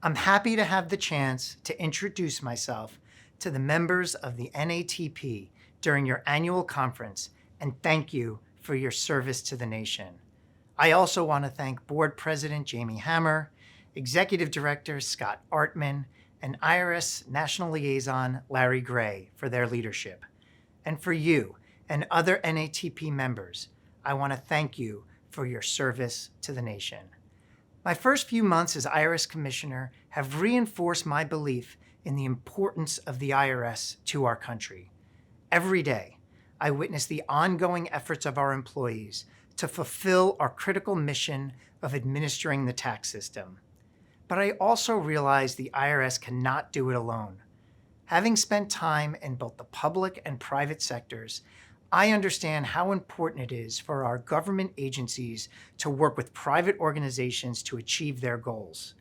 I'm happy to have the chance to introduce myself to the members of the NATP during your annual conference and thank you for your service to the nation. I also want to thank Board President Jamie Hammer, Executive Director Scott Artman, and IRS National Liaison Larry Gray for their leadership. And for you and other NATP members, I want to thank you for your service to the nation. My first few months as IRS Commissioner have reinforced my belief in the importance of the IRS to our country. Every day, I witness the ongoing efforts of our employees to fulfill our critical mission of administering the tax system. But I also realize the IRS cannot do it alone. Having spent time in both the public and private sectors, I understand how important it is for our government agencies to work with private organizations to achieve their goals.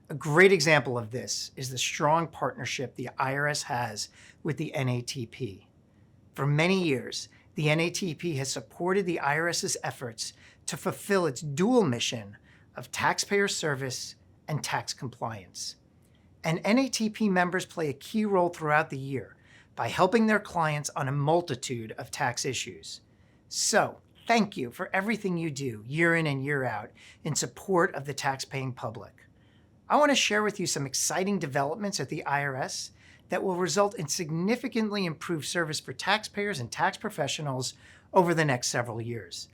A great example of this is the strong partnership the IRS has with the NATP. For many years, the NATP has supported the IRS's efforts to fulfill its dual mission of taxpayer service and tax compliance. And NATP members play a key role throughout the year by helping their clients on a multitude of tax issues. So, thank you for everything you do year in and year out in support of the tax-paying public. I want to share with you some exciting developments at the IRS that will result in significantly improved service for taxpayers and tax professionals over the next several years.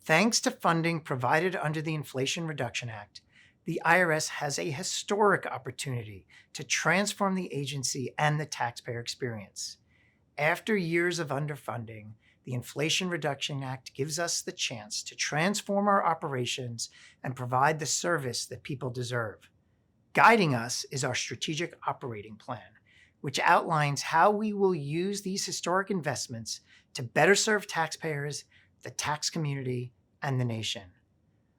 Thanks to funding provided under the Inflation Reduction Act, the IRS has a historic opportunity to transform the agency and the taxpayer experience. After years of underfunding, the Inflation Reduction Act gives us the chance to transform our operations and provide the service that people deserve. Guiding us is our strategic operating plan, which outlines how we will use these historic investments to better serve taxpayers, the tax community, and the nation.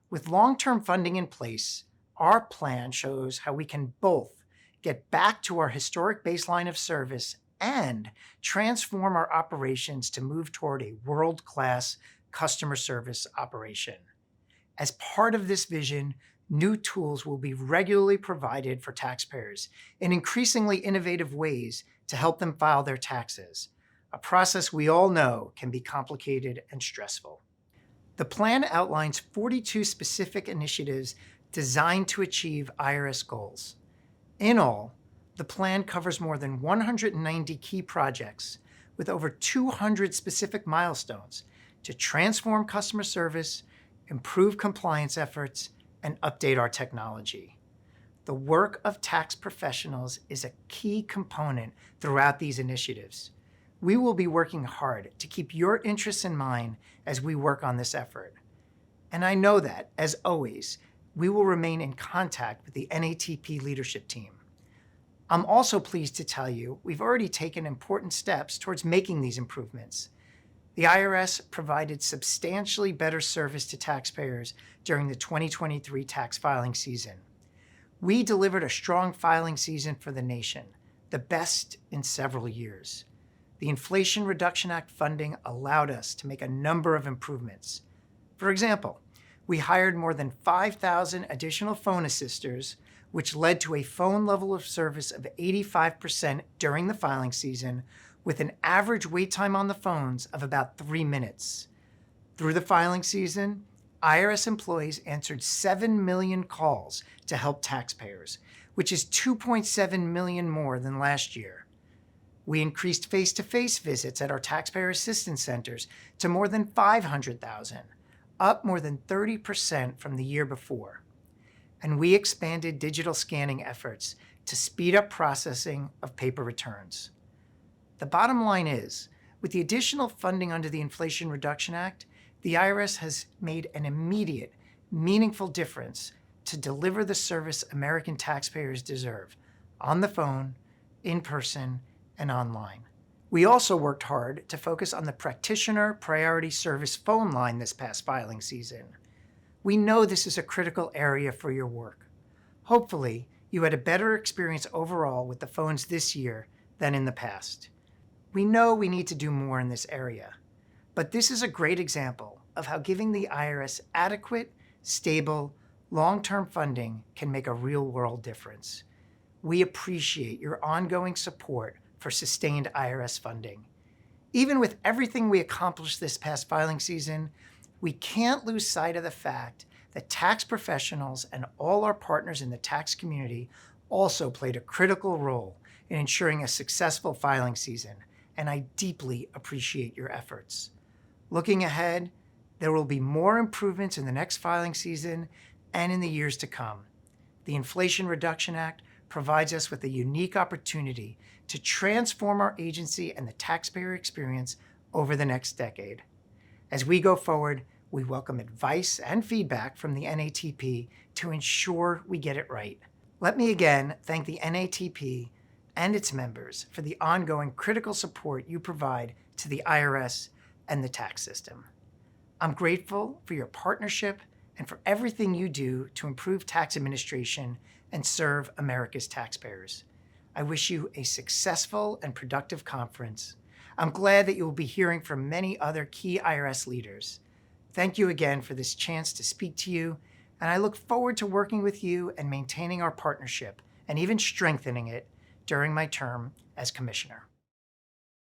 With long-term funding in place, our plan shows how we can both get back to our historic baseline of service and transform our operations to move toward a world-class customer service operation. As part of this vision, new tools will be regularly provided for taxpayers in increasingly innovative ways to help them file their taxes, a process we all know can be complicated and stressful. The plan outlines 42 specific initiatives designed to achieve IRS goals. In all, the plan covers more than 190 key projects with over 200 specific milestones to transform customer service, improve compliance efforts, and update our technology. The work of tax professionals is a key component throughout these initiatives. We will be working hard to keep your interests in mind as we work on this effort. And I know that, as always, we will remain in contact with the NATP leadership team. I'm also pleased to tell you we've already taken important steps towards making these improvements. The IRS provided substantially better service to taxpayers during the 2023 tax filing season. We delivered a strong filing season for the nation, the best in several years. The Inflation Reduction Act funding allowed us to make a number of improvements. For example, we hired more than 5,000 additional phone assisters, which led to a phone level of service of 85% during the filing season, with an average wait time on the phones of about 3 minutes. Through the filing season, IRS employees answered 7 million calls to help taxpayers, which is 2.7 million more than last year. We increased face-to-face visits at our taxpayer assistance centers to more than 500,000, up more than 30% from the year before. And we expanded digital scanning efforts to speed up processing of paper returns. The bottom line is, with the additional funding under the Inflation Reduction Act, the IRS has made an immediate, meaningful difference to deliver the service American taxpayers deserve, on the phone, in person, and online. We also worked hard to focus on the Practitioner Priority Service phone line this past filing season. We know this is a critical area for your work. Hopefully, you had a better experience overall with the phones this year than in the past. We know we need to do more in this area, but this is a great example of how giving the IRS adequate, stable, long-term funding can make a real-world difference. we appreciate your ongoing support for sustained IRS funding. Even with everything we accomplished this past filing season, we can't lose sight of the fact that tax professionals and all our partners in the tax community also played a critical role in ensuring a successful filing season, and I deeply appreciate your efforts. Looking ahead, there will be more improvements in the next filing season and in the years to come. The Inflation Reduction Act provides us with a unique opportunity to transform our agency and the taxpayer experience over the next decade. As we go forward, we welcome advice and feedback from the NATP to ensure we get it right. Let me again thank the NATP and its members for the ongoing critical support you provide to the IRS and the tax system. I'm grateful for your partnership and for everything you do to improve tax administration and serve America's taxpayers. I wish you a successful and productive conference. I'm glad that you will be hearing from many other key IRS leaders. Thank you again for this chance to speak to you, and I look forward to working with you and maintaining our partnership and even strengthening it during my term as Commissioner.